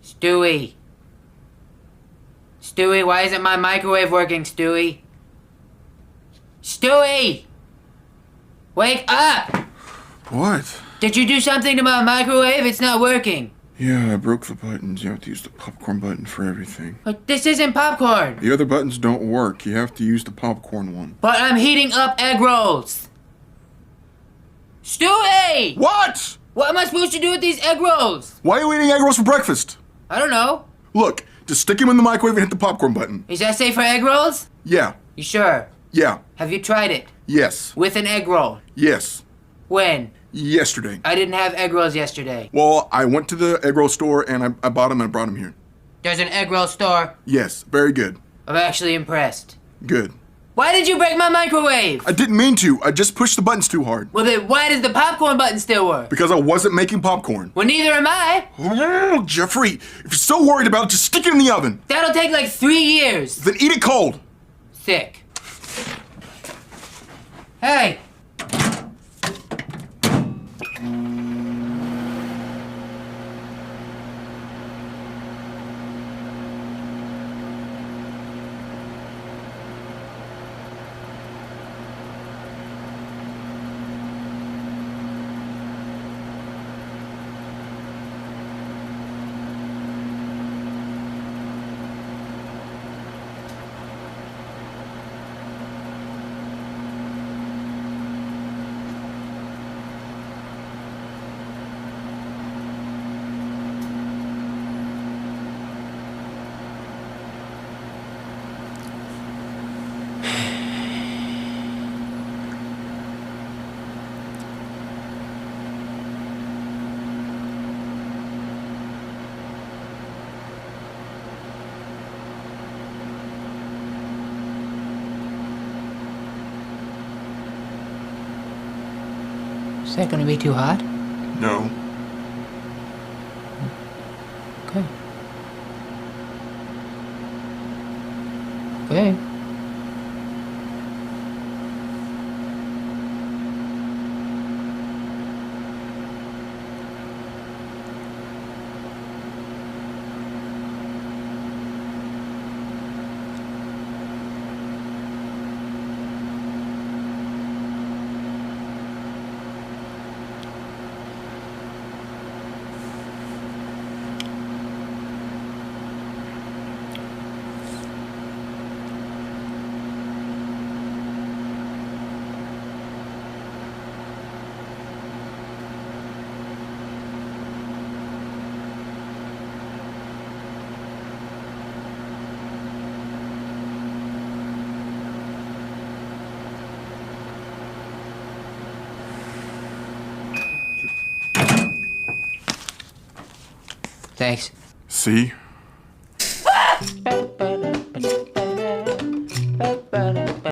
Stewie. Stewie, why isn't my microwave working, Stewie? Stewie! Wake up! What? Did you do something to my microwave? It's not working. Yeah, I broke the buttons. You have to use the popcorn button for everything. But this isn't popcorn. The other buttons don't work. You have to use the popcorn one. But I'm heating up egg rolls. Stewie! What? What am I supposed to do with these egg rolls? Why are you eating egg rolls for breakfast? I don't know. Look, just stick them in the microwave and hit the popcorn button. Is that safe for egg rolls? Yeah. You sure? Yeah. Have you tried it? Yes. With an egg roll? Yes. When? Yesterday. I didn't have egg rolls yesterday. Well, I went to the egg roll store and I bought them and I brought them here. There's an egg roll store. Yes, very good. I'm actually impressed. Good. Why did you break my microwave? I didn't mean to. I just pushed the buttons too hard. Well then, why does the popcorn button still work? Because I wasn't making popcorn. Well, neither am I. Oh, Jeffrey, if you're so worried about it, just stick it in the oven. That'll take like 3 years. Then eat it cold. Sick. Hey. Is that gonna be too hot? No. Okay. Okay. Thanks. See?